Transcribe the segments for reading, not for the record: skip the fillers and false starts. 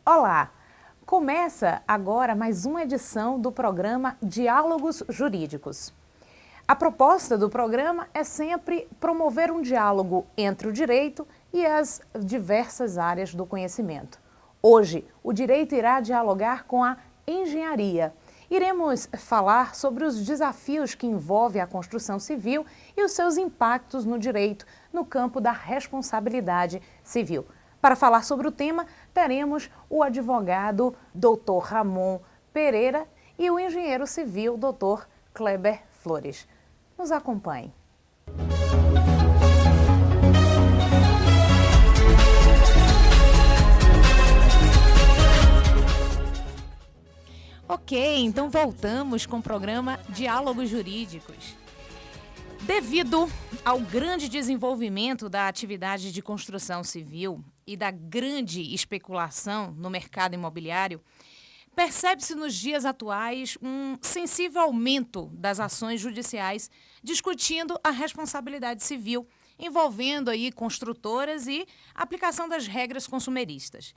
Olá! Começa agora mais uma edição do programa Diálogos Jurídicos. A proposta do programa é sempre promover um diálogo entre o direito e as diversas áreas do conhecimento. Hoje, o direito irá dialogar com a engenharia. Iremos falar sobre os desafios que envolvem a construção civil e os seus impactos no direito no campo da responsabilidade civil. Para falar sobre o tema, teremos o advogado Dr. Ramon Pereira e o engenheiro civil Dr. Kleber Flores. Nos acompanhe. Ok, então voltamos com o programa Diálogos Jurídicos. Devido ao grande desenvolvimento da atividade de construção civil e da grande especulação no mercado imobiliário, percebe-se nos dias atuais um sensível aumento das ações judiciais discutindo a responsabilidade civil, envolvendo aí construtoras e aplicação das regras consumeristas.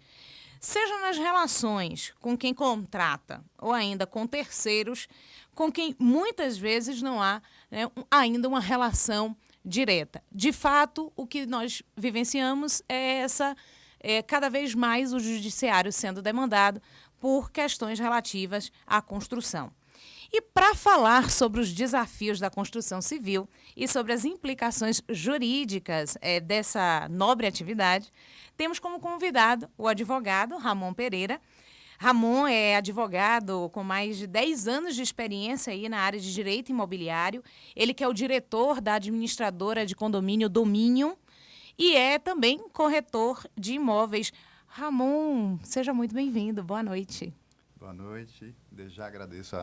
Seja nas relações com quem contrata ou ainda com terceiros, com quem muitas vezes não há ainda uma relação direta. De fato, o que nós vivenciamos é cada vez mais o judiciário sendo demandado por questões relativas à construção. E para falar sobre os desafios da construção civil e sobre as implicações jurídicas dessa nobre atividade, temos como convidado o advogado Ramon Pereira. Ramon é advogado com mais de 10 anos de experiência aí na área de direito imobiliário. Ele que é o diretor da administradora de condomínio Dominion e é também corretor de imóveis. Ramon, seja muito bem-vindo. Boa noite. Boa noite. Desde já agradeço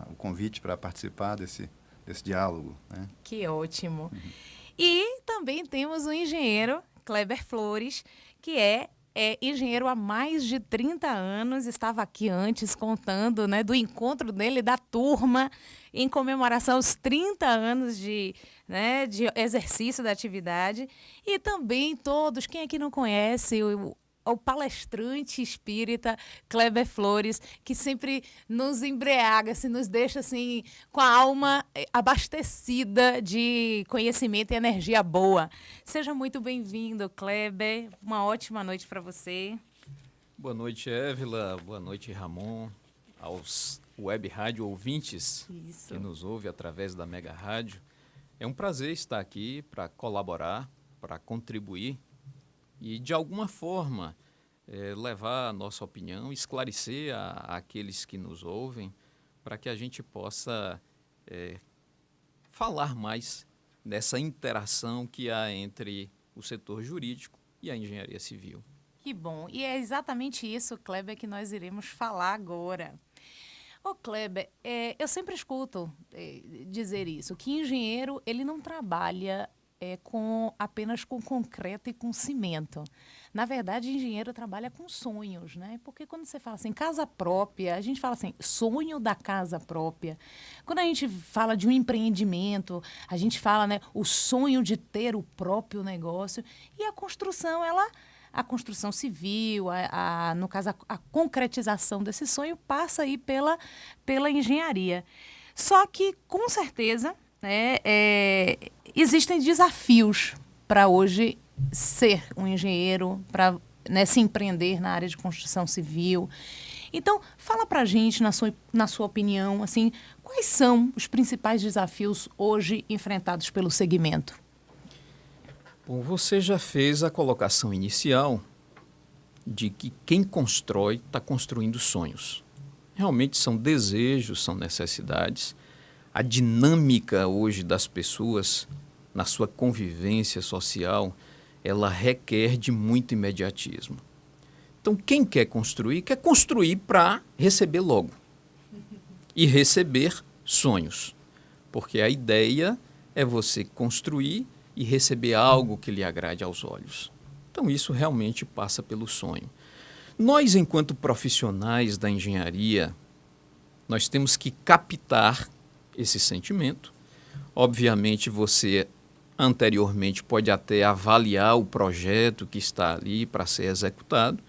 o convite para participar desse diálogo, né? Que ótimo. E também temos o engenheiro Kleber Flores, que é engenheiro há mais de 30 anos, estava aqui antes contando do encontro dele, da turma, em comemoração aos 30 anos de exercício da atividade. E também todos, quem aqui não conhece o palestrante espírita Kleber Flores, que sempre nos embriaga, nos deixa assim, com a alma abastecida de conhecimento e energia boa. Seja muito bem-vindo, Kleber. Uma ótima noite para você. Boa noite, Évila. Boa noite, Ramon. Aos web rádio ouvintes que nos ouvem através da Mega Rádio. É um prazer estar aqui para colaborar, para contribuir e, de alguma forma, levar a nossa opinião, esclarecer àqueles que nos ouvem, para que a gente possa falar mais dessa interação que há entre o setor jurídico e a engenharia civil. Que bom. E é exatamente isso, Kleber, que nós iremos falar agora. Ô, Kleber, eu sempre escuto dizer isso, que engenheiro ele não trabalha apenas com concreto e com cimento. Na verdade, engenheiro trabalha com sonhos, né? Porque quando você fala assim, casa própria, a gente fala assim, sonho da casa própria. Quando a gente fala de um empreendimento, a gente fala, o sonho de ter o próprio negócio. E a construção, a construção civil, no caso, a concretização desse sonho passa aí pela engenharia. Só que, com certeza, existem desafios para hoje ser um engenheiro, para se empreender na área de construção civil. Então, fala para a gente, na sua opinião, assim, quais são os principais desafios hoje enfrentados pelo segmento? Bom, você já fez a colocação inicial de que quem constrói está construindo sonhos. Realmente são desejos, são necessidades. A dinâmica hoje das pessoas, na sua convivência social, ela requer de muito imediatismo. Então, quem quer construir para receber logo. E receber sonhos. Porque a ideia é você construir e receber algo que lhe agrade aos olhos. Então, isso realmente passa pelo sonho. Nós, enquanto profissionais da engenharia, nós temos que captar esse sentimento. Obviamente, você anteriormente pode até avaliar o projeto que está ali para ser executado,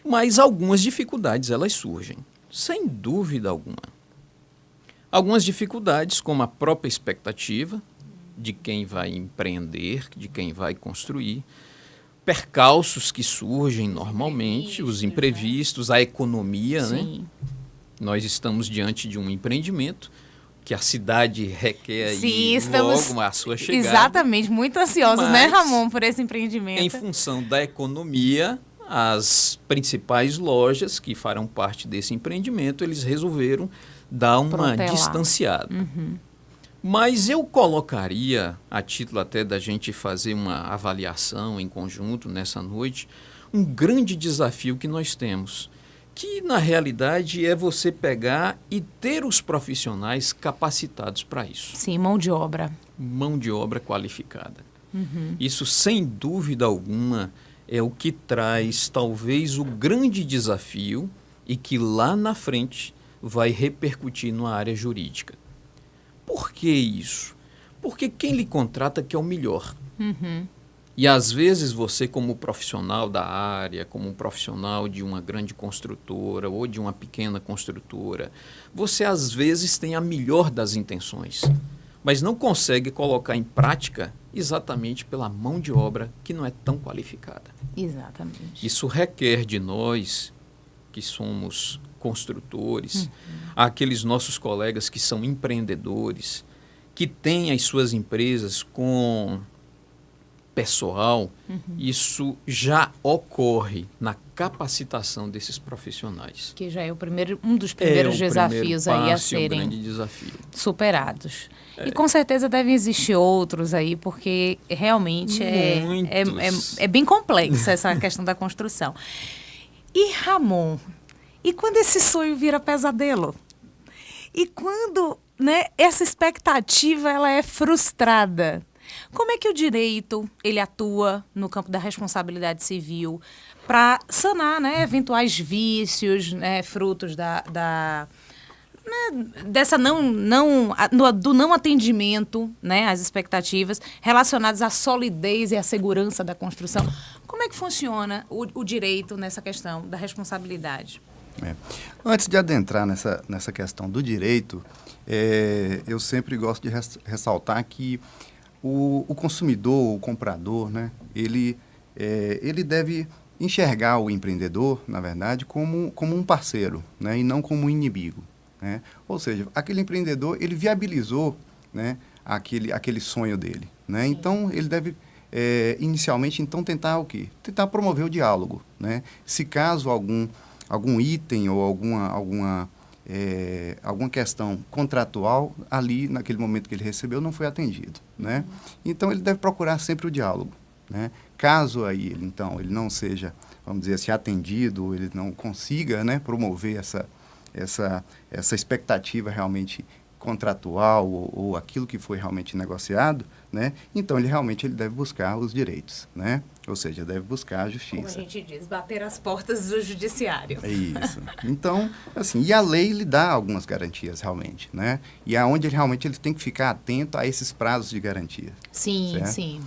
Mas algumas dificuldades elas surgem, sem dúvida alguma. Algumas dificuldades, como a própria expectativa de quem vai empreender, de quem vai construir, percalços que surgem normalmente, os imprevistos, a economia, né? Nós estamos diante de um empreendimento que a cidade requer logo a sua chegada. Exatamente, muito ansiosos, né, Ramon, por esse empreendimento. Em função da economia, as principais lojas que farão parte desse empreendimento, eles resolveram dar uma distanciada. Mas eu colocaria, a título até da gente fazer uma avaliação em conjunto nessa noite, um grande desafio que nós temos, que na realidade é você pegar e ter os profissionais capacitados para isso. Sim, mão de obra. Mão de obra qualificada. Isso, sem dúvida alguma, é o que traz talvez o grande desafio e que lá na frente vai repercutir na área jurídica. Por que isso? Porque quem lhe contrata quer o melhor. E às vezes você, como profissional da área, como um profissional de uma grande construtora ou de uma pequena construtora, você às vezes tem a melhor das intenções, mas não consegue colocar em prática exatamente pela mão de obra que não é tão qualificada. Exatamente. Isso requer de nós, que somos construtores, aqueles nossos colegas que são empreendedores, que têm as suas empresas com pessoal, isso já ocorre na capacitação desses profissionais. Que já é um dos primeiros desafios aí a serem grande desafio. superados. E com certeza devem existir outros aí, porque realmente é bem complexa essa questão da construção. E Ramon, e quando esse sonho vira pesadelo? E quando, né, essa expectativa ela é frustrada? Como é que o direito ele atua no campo da responsabilidade civil para sanar, né, eventuais vícios, né, frutos dessa do não atendimento, né, às expectativas relacionadas à solidez e à segurança da construção? Como é que funciona o direito nessa questão da responsabilidade? Antes de adentrar nessa questão do direito, eu sempre gosto de ressaltar que o consumidor, o comprador, né, ele deve enxergar o empreendedor, na verdade, como um parceiro, né, e não como um inimigo. Né? Ou seja, aquele empreendedor, ele viabilizou, né, aquele sonho dele. Né? Então, ele deve, inicialmente, então, tentar o quê? Tentar promover o diálogo. Né? Se caso algum item ou alguma questão contratual ali, naquele momento que ele recebeu, não foi atendido. Né? Então, ele deve procurar sempre o diálogo. Né? Caso aí, então, ele não seja, vamos dizer assim, atendido, ele não consiga, né, promover essa expectativa realmente contratual ou aquilo que foi realmente negociado, né? Então, ele deve buscar os direitos, né? Ou seja, deve buscar a justiça. Como a gente diz, bater as portas do judiciário. É isso. Então, assim, e a lei lhe dá algumas garantias realmente, né? E aonde ele tem que ficar atento a esses prazos de garantia. Sim, certo? sim.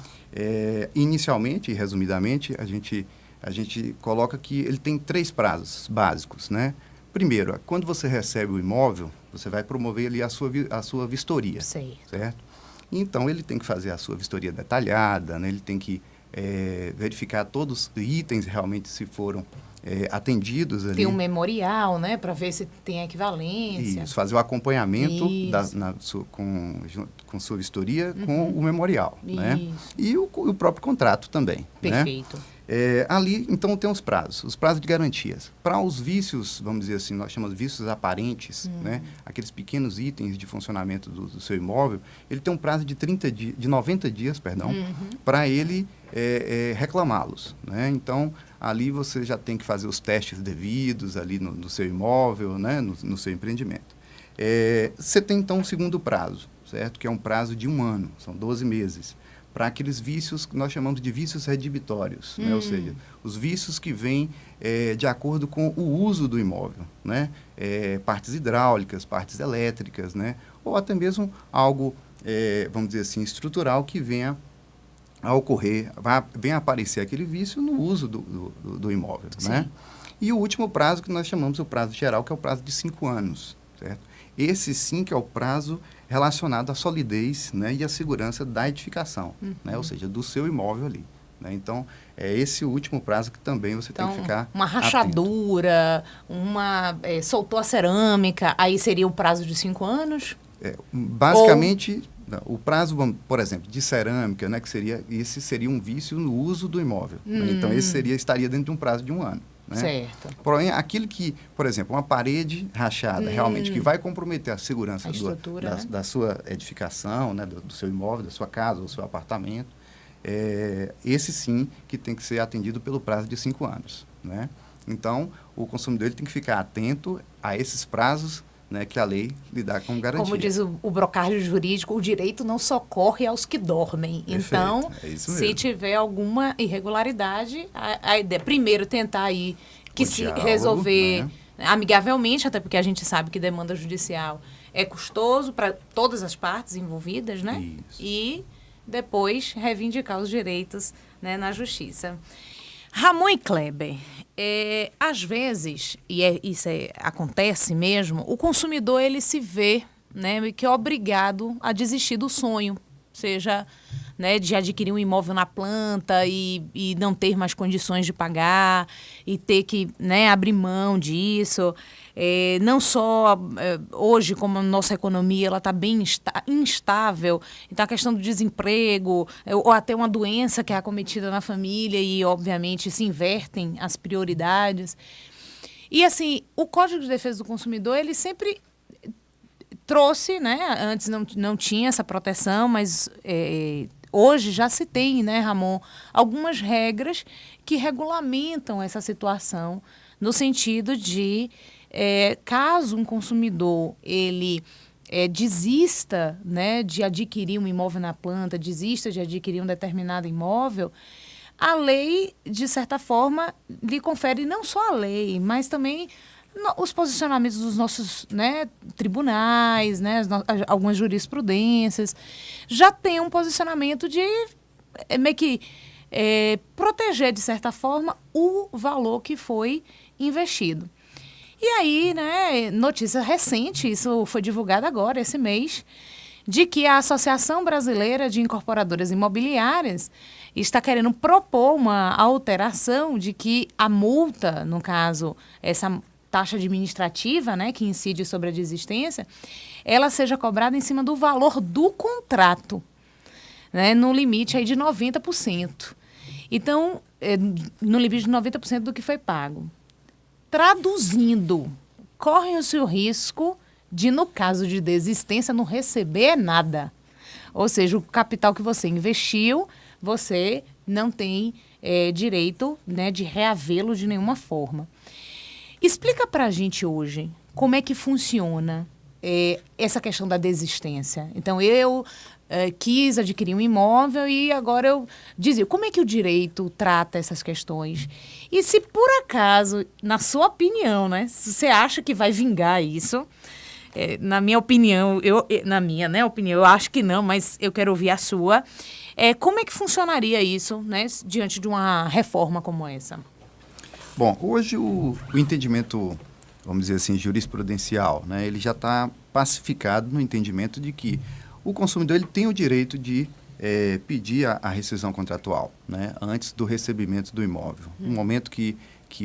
Inicialmente, resumidamente, a gente coloca que ele tem 3 prazos básicos, né? Primeiro, quando você recebe o imóvel, você vai promover ali a sua vistoria. Sei. Certo? Então, ele tem que fazer a sua vistoria detalhada, né? Ele tem que verificar todos os itens realmente se foram atendidos ali. Tem um memorial, né? Para ver se tem equivalência. Isso, fazer o acompanhamento com sua vistoria com o memorial. Né? E o próprio contrato também. Perfeito. Né? Ali, então, tem os prazos de garantias. Para os vícios, vamos dizer assim, nós chamamos de vícios aparentes, né? Aqueles pequenos itens de funcionamento do seu imóvel, ele tem um prazo de 90 dias, para ele reclamá-los. Né? Então, ali você já tem que fazer os testes devidos ali no seu imóvel, né? no seu empreendimento. Você tem, então, um segundo prazo, certo? Que é um prazo de 1 ano, são 12 meses. Para aqueles vícios que nós chamamos de vícios redibitórios, né? Ou seja, os vícios que vêm de acordo com o uso do imóvel, né? Partes hidráulicas, partes elétricas, né? Ou até mesmo algo, vamos dizer assim, estrutural que venha a ocorrer, venha a aparecer aquele vício no uso do imóvel. Né? E o último prazo que nós chamamos o prazo geral, que é o prazo de 5 anos, certo? Esse sim que é o prazo relacionado à solidez, né, e à segurança da edificação, né, ou seja, do seu imóvel ali. Né? Então, é esse o último prazo que também você tem que ficar uma atento. rachadura, soltou a cerâmica, aí seria o prazo de 5 anos? Basicamente, o prazo, por exemplo, de cerâmica, né, esse seria um vício no uso do imóvel. Né? Então, esse estaria dentro de um prazo de 1 ano. Né? Certo. Porém, aquilo que, por exemplo, uma parede rachada, realmente, que vai comprometer a segurança da sua edificação, né, do seu imóvel, da sua casa, do seu apartamento, esse sim que tem que ser atendido pelo prazo de 5 anos. Né? Então, o consumidor ele tem que ficar atento a esses prazos, né, que a lei lhe dá como garantia. Como diz o brocário jurídico, o direito não socorre aos que dormem. Perfeito, então, se tiver alguma irregularidade, a ideia é primeiro tentar aí que se diálogo, resolver, né, amigavelmente, até porque a gente sabe que demanda judicial é custoso para todas as partes envolvidas, né? Isso. E depois reivindicar os direitos, né, na justiça. Ramon e Kleber, às vezes, isso acontece mesmo, o consumidor ele se vê, né, que é obrigado a desistir do sonho, seja, né, de adquirir um imóvel na planta e não ter mais condições de pagar e ter que, né, abrir mão disso. Não só hoje, como a nossa economia ela está bem instável, então a questão do desemprego ou até uma doença que é acometida na família e, obviamente, se invertem as prioridades. E, assim, o Código de Defesa do Consumidor, ele sempre trouxe, né, antes não tinha essa proteção, mas hoje já se tem, né, Ramon, algumas regras que regulamentam essa situação no sentido de caso um consumidor ele desista, né, de adquirir um imóvel na planta, desista de adquirir um determinado imóvel, a lei, de certa forma, lhe confere não só a lei, mas também os posicionamentos dos nossos, né, tribunais, né, algumas jurisprudências, já tem um posicionamento de meio que proteger, de certa forma, o valor que foi investido. E aí, né, notícia recente, isso foi divulgado agora, esse mês, de que a Associação Brasileira de Incorporadoras Imobiliárias está querendo propor uma alteração de que a multa, no caso, essa taxa administrativa, né, que incide sobre a desistência, ela seja cobrada em cima do valor do contrato, né, no limite aí de 90%. Então, no limite de 90% do que foi pago. Traduzindo, corre-se o risco de, no caso de desistência, não receber nada. Ou seja, o capital que você investiu, você não tem direito, né, de reavê-lo de nenhuma forma. Explica para a gente hoje como é que funciona essa questão da desistência. Então, eu quis adquirir um imóvel e agora eu dizia, como é que o direito trata essas questões? E se por acaso, na sua opinião, né, se você acha que vai vingar isso, na minha opinião, eu acho que não, mas eu quero ouvir a sua. Como é que funcionaria isso, né, diante de uma reforma como essa? Bom, hoje o entendimento, vamos dizer assim, jurisprudencial, né, ele já está pacificado no entendimento de que o consumidor ele tem o direito de pedir a rescisão contratual, né, antes do recebimento do imóvel. No momento que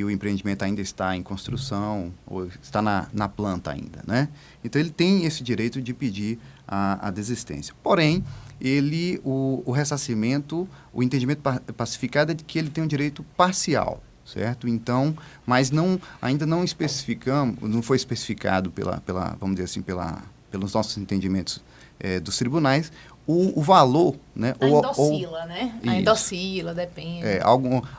o empreendimento ainda está em construção ou está na planta ainda, né? Então, ele tem esse direito de pedir a desistência. Porém, o ressarcimento, o entendimento pacificado é de que ele tem um direito parcial, certo? Então, mas ainda não especificamos, não foi especificado vamos dizer assim, pelos nossos entendimentos dos tribunais, o valor, né? Ainda oscila, né? Ainda oscila, depende.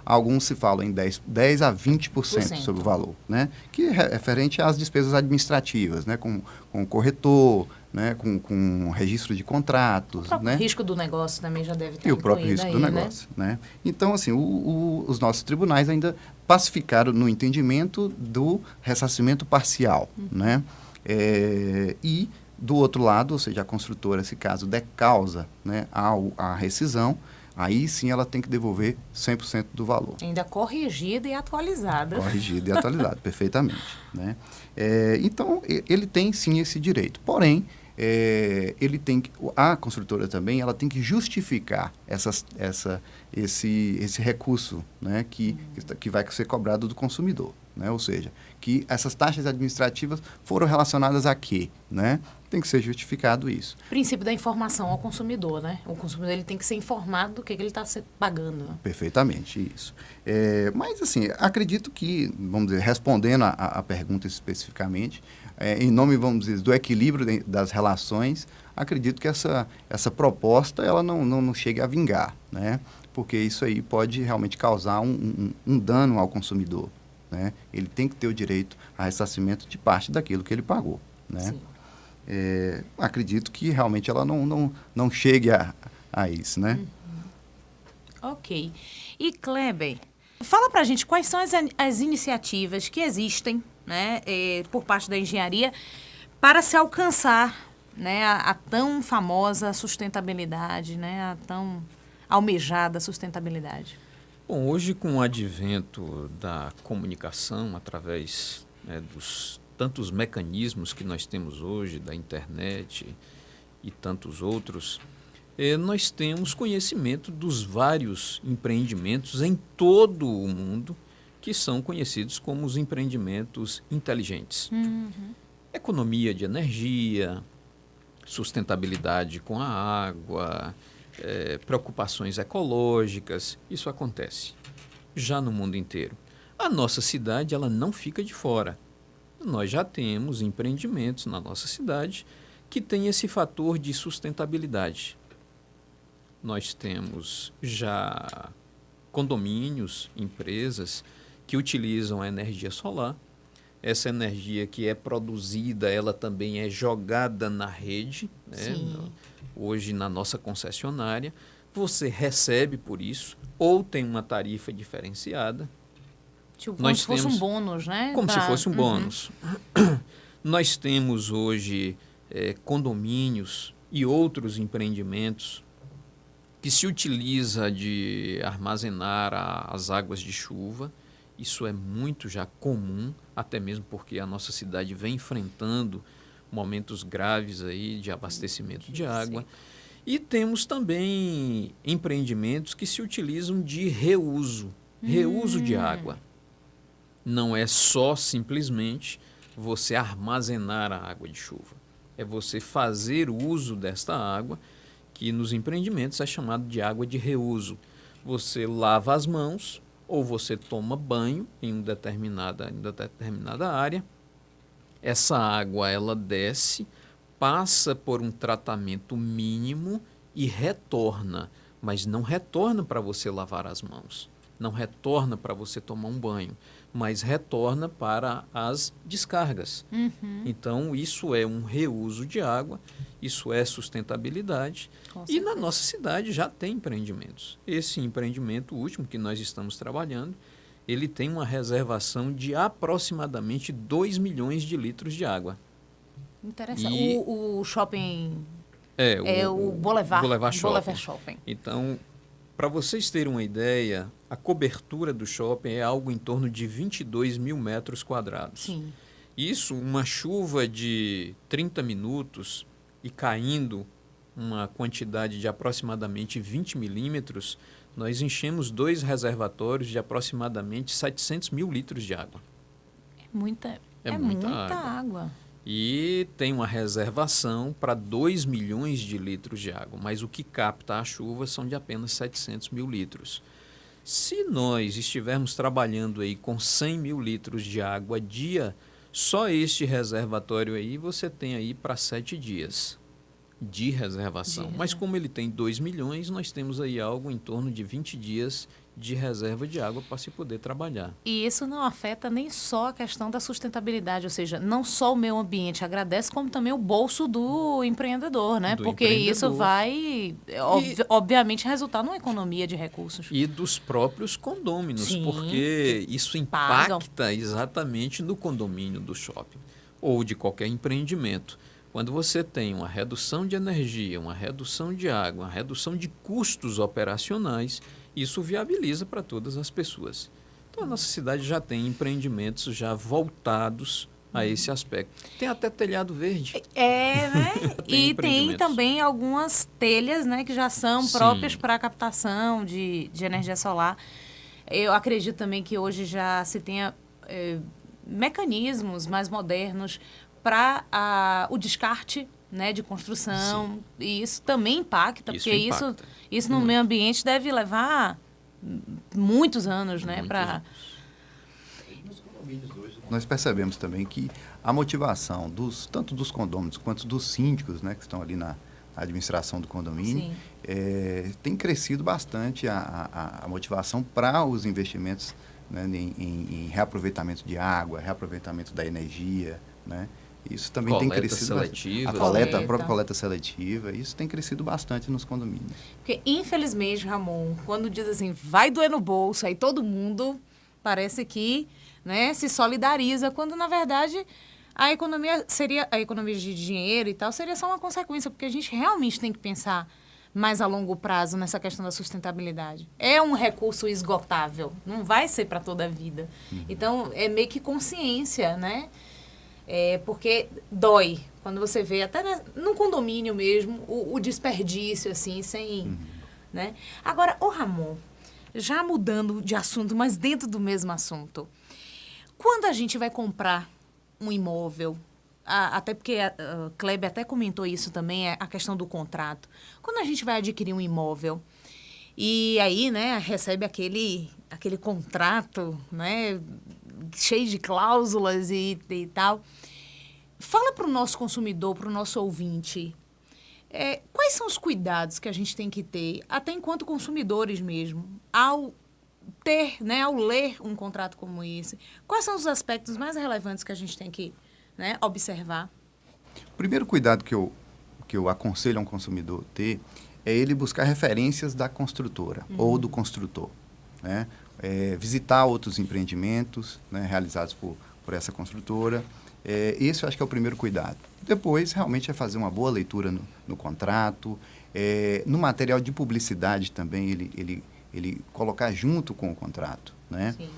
Alguns se falam em 10 a 20% sobre o valor, né? Que é referente às despesas administrativas, né? Com o corretor, né? Com registro de contratos. O próprio risco do negócio também já deve estar incluído. E o próprio risco do negócio, né? Então, assim, os nossos tribunais ainda pacificaram no entendimento do ressarcimento parcial, né? E do outro lado, ou seja, a construtora, nesse caso, der causa, né, à rescisão, aí sim ela tem que devolver 100% do valor. Ainda corrigida e atualizada. Corrigido e atualizado, perfeitamente. Né? Então, ele tem sim esse direito. Porém, a construtora também ela tem que justificar esse recurso, né, que vai ser cobrado do consumidor. Né? Ou seja, que essas taxas administrativas foram relacionadas a quê? Né? Tem que ser justificado isso. Princípio da informação ao consumidor, né? O consumidor ele tem que ser informado do que ele está pagando. Né? Perfeitamente, isso. Mas, assim, acredito que, vamos dizer, respondendo a pergunta especificamente, em nome, vamos dizer, do equilíbrio das relações, acredito que essa proposta ela não chegue a vingar, né? Porque isso aí pode realmente causar um dano ao consumidor. Né? Ele tem que ter o direito a ressarcimento de parte daquilo que ele pagou. Né? Sim. Acredito que realmente ela não chegue a isso. Né? Ok. E Kleber, fala pra gente quais são as iniciativas que existem, né, por parte da engenharia para se alcançar, né, a tão famosa sustentabilidade, né, a tão almejada sustentabilidade. Bom, hoje com o advento da comunicação através, né, dos tantos mecanismos que nós temos hoje, da internet e tantos outros, nós temos conhecimento dos vários empreendimentos em todo o mundo que são conhecidos como os empreendimentos inteligentes. Uhum. Economia de energia, sustentabilidade com a água, preocupações ecológicas, isso acontece já no mundo inteiro. A nossa cidade ela não fica de fora. Nós já temos empreendimentos na nossa cidade que têm esse fator de sustentabilidade. Nós temos já condomínios, empresas que utilizam a energia solar. Essa energia que é produzida, ela também é jogada na rede, né? Hoje na nossa concessionária. Você recebe por isso, ou tem uma tarifa diferenciada. Tipo, como se fosse um bônus, né? Como se fosse um bônus. Nós temos hoje condomínios e outros empreendimentos que se utiliza de armazenar as águas de chuva. Isso é muito já comum, até mesmo porque a nossa cidade vem enfrentando momentos graves aí de abastecimento de água. E temos também empreendimentos que se utilizam de reuso de água. Não é só simplesmente você armazenar a água de chuva. É você fazer uso desta água, que nos empreendimentos é chamado de água de reuso. Você lava as mãos ou você toma banho em uma determinada área. Essa água ela desce, passa por um tratamento mínimo e retorna, mas não retorna para você lavar as mãos, não retorna para você tomar um banho, mas retorna para as descargas. Então, isso é um reuso de água, isso é sustentabilidade. E na nossa cidade já tem empreendimentos. Esse empreendimento último que nós estamos trabalhando, ele tem uma reservação de aproximadamente 2 milhões de litros de água. Interessante. O shopping... o Boulevard Shopping. Então, para vocês terem uma ideia, a cobertura do shopping é algo em torno de 22 mil metros quadrados. Sim. Isso, uma chuva de 30 minutos e caindo uma quantidade de aproximadamente 20 milímetros, nós enchemos 2 reservatórios de aproximadamente 700 mil litros de água. É muita água. E tem uma reservação para 2 milhões de litros de água, mas o que capta a chuva são de apenas 700 mil litros. Se nós estivermos trabalhando aí com 100 mil litros de água dia, só este reservatório aí você tem aí para 7 dias de reservação. Mas como ele tem 2 milhões, nós temos aí algo em torno de 20 dias de reserva de água para se poder trabalhar. E isso não afeta nem só a questão da sustentabilidade, ou seja, não só o meio ambiente agradece, como também o bolso do empreendedor, né? Porque isso vai, obviamente, resultar numa economia de recursos. E dos próprios condôminos, Sim, porque isso impacta exatamente no condomínio do shopping ou de qualquer empreendimento. Quando você tem uma redução de energia, uma redução de água, uma redução de custos operacionais, isso viabiliza para todas as pessoas. Então, a nossa cidade já tem empreendimentos já voltados a esse aspecto. Tem até telhado verde. Né? Tem E tem também algumas telhas, né, que já são próprias para a captação de energia solar. Eu acredito também que hoje já se tenha mecanismos mais modernos para o descarte, né, de construção. Sim. E isso também impacta, porque isso no meio ambiente deve levar muitos anos, né, para... Nós percebemos também que a motivação tanto dos condôminos quanto dos síndicos, né, que estão ali na administração do condomínio, tem crescido bastante a motivação para os investimentos, né, em reaproveitamento de água, reaproveitamento da energia, né? Isso também coleta tem crescido seletiva, a própria coleta seletiva, isso tem crescido bastante nos condomínios. Porque, infelizmente, Ramon, quando diz assim, vai doer no bolso, aí todo mundo parece que, né, se solidariza, quando, na verdade, a economia de dinheiro e tal seria só uma consequência, porque a gente realmente tem que pensar mais a longo prazo nessa questão da sustentabilidade. É um recurso esgotável, não vai ser para toda a vida. Então, é meio que consciência, né? Porque dói quando você vê, até no condomínio mesmo, o desperdício, assim, sem... né? Agora, Ramon, já mudando de assunto, mas dentro do mesmo assunto, quando a gente vai comprar um imóvel, até porque a Kleber até comentou isso também, a questão do contrato. Quando a gente vai adquirir um imóvel e aí, né, recebe aquele contrato, né, cheio de cláusulas e tal, fala para o nosso consumidor, para o nosso ouvinte, quais são os cuidados que a gente tem que ter, até enquanto consumidores mesmo, ao ter, né, ao ler um contrato como esse? Quais são os aspectos mais relevantes que a gente tem que, né, observar? O primeiro cuidado que eu aconselho a um consumidor ter é ele buscar referências da construtora ou do construtor, né? Visitar outros empreendimentos, né, realizados por essa construtora. Esse eu acho que é o primeiro cuidado. Depois, realmente, é fazer uma boa leitura no contrato. No material de publicidade também, ele colocar junto com o contrato, né? Sim.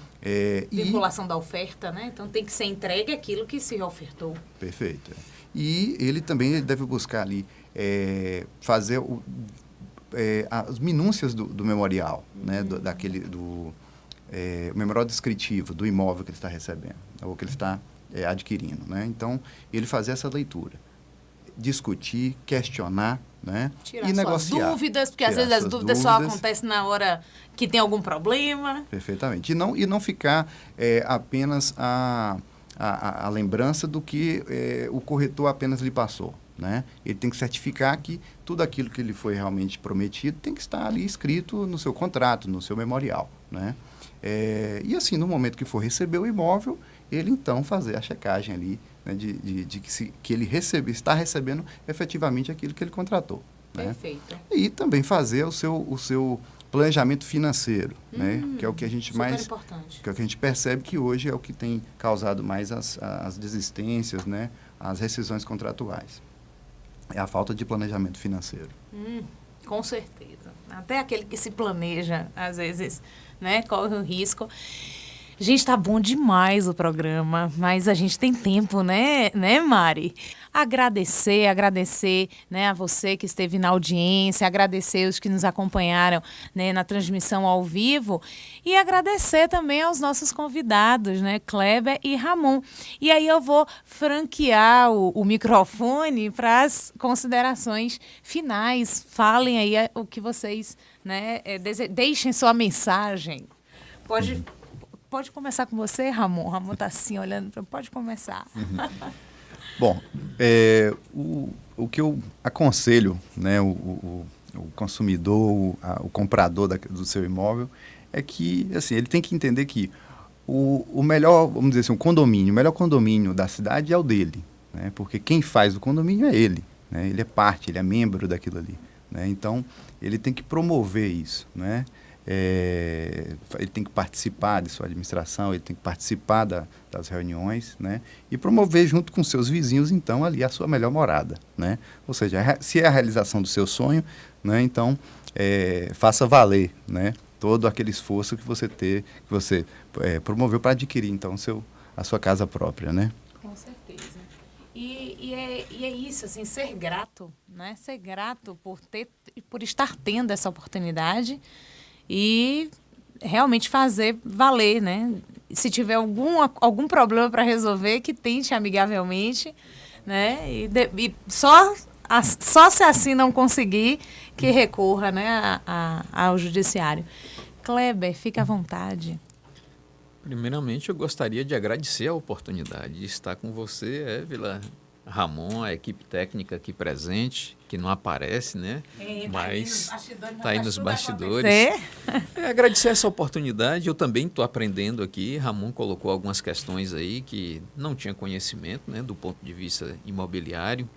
Vinculação da oferta, né? Então, tem que ser entregue aquilo que se ofertou. Perfeito. E ele também deve buscar ali fazer as minúcias do memorial, né? O memorial descritivo do imóvel que ele está recebendo, ou que ele está adquirindo, né? Então, ele fazer essa leitura, discutir, questionar, né? Tirar e negociar. Dúvidas, porque às vezes as dúvidas só acontecem na hora que tem algum problema. Perfeitamente. E não ficar apenas a lembrança do que o corretor apenas lhe passou, né? Ele tem que certificar que tudo aquilo que lhe foi realmente prometido tem que estar ali escrito no seu contrato, no seu memorial, né? E assim, no momento que for receber o imóvel, ele então fazer a checagem ali, né, de que ele está recebendo efetivamente aquilo que ele contratou. Perfeito. Né? E também fazer o seu planejamento financeiro, né? Que é o que a gente importante. Que é o que a gente percebe que hoje é o que tem causado mais as desistências, né? As rescisões contratuais. É a falta de planejamento financeiro. Com certeza. Até aquele que se planeja, às vezes, né, corre o risco. Gente, tá bom demais o programa, mas a gente tem tempo, né, Mari? Agradecer, né, a você que esteve na audiência, agradecer os que nos acompanharam, né, na transmissão ao vivo e agradecer também aos nossos convidados, né, Kleber e Ramon. E aí eu vou franquear o microfone para as considerações finais. Falem aí o que vocês, né, deixem sua mensagem. Pode começar com você, Ramon. O Ramon está assim, olhando para... Pode começar. Bom, o que eu aconselho, né, o consumidor, o comprador do seu imóvel, é que assim, ele tem que entender que o melhor, vamos dizer assim, o melhor condomínio da cidade é o dele, né, porque quem faz o condomínio é ele, né, ele é parte, ele é membro daquilo ali. Né, então, ele tem que promover isso, né? ele tem que participar de sua administração, ele tem que participar das reuniões, né? E promover junto com seus vizinhos, então, ali a sua melhor morada, né? Ou seja, se é a realização do seu sonho, né? Então, faça valer, né? Todo aquele esforço que você promoveu para adquirir, então, a sua casa própria, né? Com certeza. E é isso, assim, ser grato, né? Ser grato por estar tendo essa oportunidade e realmente fazer valer, né? Se tiver algum problema para resolver, que tente amigavelmente, né? E só se assim não conseguir, que recorra, né, ao judiciário. Kleber, fica à vontade. Primeiramente, eu gostaria de agradecer a oportunidade de estar com você, Évila, Ramon, a equipe técnica aqui presente, que não aparece, né? Mas está aí nos bastidores. Agradecer essa oportunidade. Eu também estou aprendendo aqui. Ramon colocou algumas questões aí que não tinha conhecimento, né, do ponto de vista imobiliário.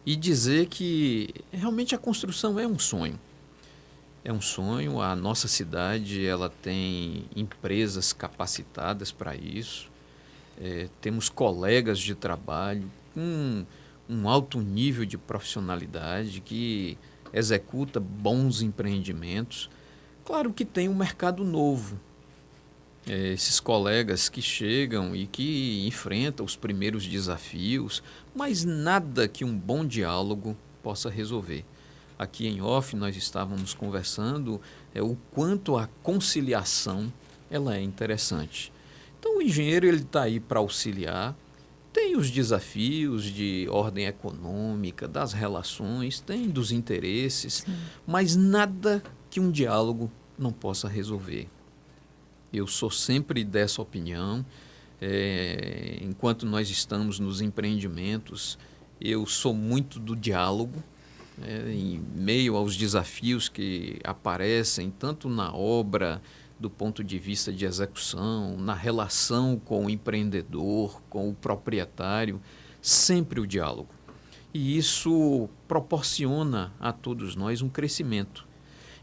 E dizer que realmente a construção é um sonho. É um sonho. A nossa cidade ela tem empresas capacitadas para isso. Temos colegas de trabalho com um alto nível de profissionalidade que executa bons empreendimentos. Claro que tem um mercado novo. Esses colegas que chegam e que enfrentam os primeiros desafios, mas nada que um bom diálogo possa resolver. Aqui em off nós estávamos conversando o quanto a conciliação ela é interessante. Então o engenheiro ele está aí para auxiliar, tem os desafios de ordem econômica, das relações, tem dos interesses, mas nada que um diálogo não possa resolver. Eu sou sempre dessa opinião. Enquanto nós estamos nos empreendimentos, eu sou muito do diálogo, em meio aos desafios que aparecem tanto na obra, do ponto de vista de execução, na relação com o empreendedor, com o proprietário, sempre o diálogo. E isso proporciona a todos nós um crescimento.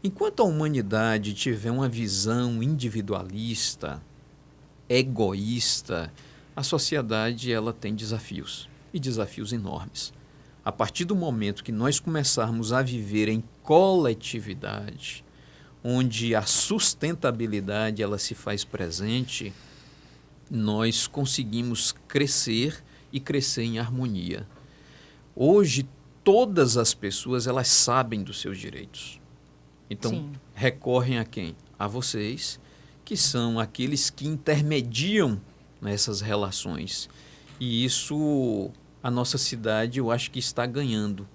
Enquanto a humanidade tiver uma visão individualista, egoísta, a sociedade ela tem desafios, e desafios enormes. A partir do momento que nós começarmos a viver em coletividade, onde a sustentabilidade ela se faz presente, nós conseguimos crescer e crescer em harmonia. Hoje, todas as pessoas elas sabem dos seus direitos. Então, recorrem a quem? A vocês, que são aqueles que intermediam nessas relações. E isso, a nossa cidade, eu acho que está ganhando,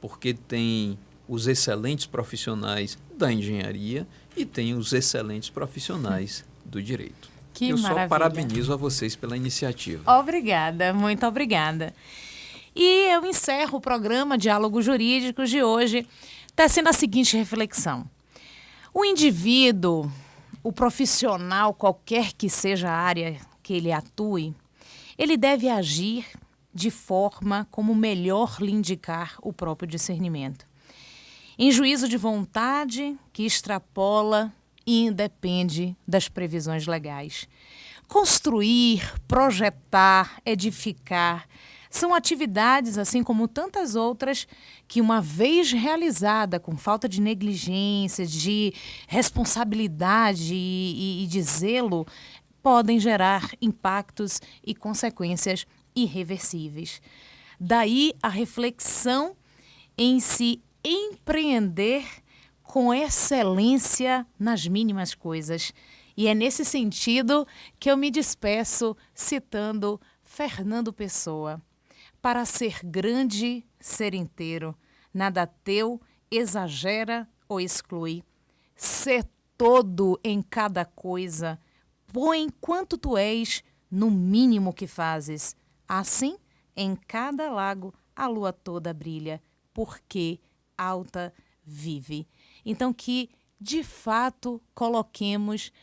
porque tem os excelentes profissionais da engenharia e tem os excelentes profissionais do direito. Eu só parabenizo a vocês pela iniciativa. Obrigada, muito obrigada. E eu encerro o programa Diálogos Jurídicos de hoje tecendo a seguinte reflexão. O indivíduo, o profissional, qualquer que seja a área que ele atue, ele deve agir de forma como melhor lhe indicar o próprio discernimento. Em juízo de vontade que extrapola e independe das previsões legais. Construir, projetar, edificar são atividades, assim como tantas outras, que uma vez realizada com falta de negligência, de responsabilidade e de zelo, podem gerar impactos e consequências irreversíveis. Daí a reflexão em se empreender com excelência nas mínimas coisas. E é nesse sentido que eu me despeço citando Fernando Pessoa. Para ser grande, ser inteiro, nada teu exagera ou exclui. Ser todo em cada coisa, põe quanto tu és no mínimo que fazes. Assim, em cada lago a lua toda brilha, porque alta vive. Então que, de fato, coloquemos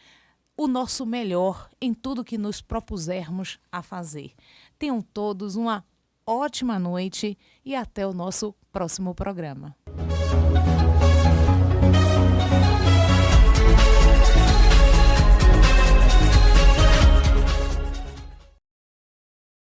o nosso melhor em tudo que nos propusermos a fazer. Tenham todos uma ótima noite e até o nosso próximo programa.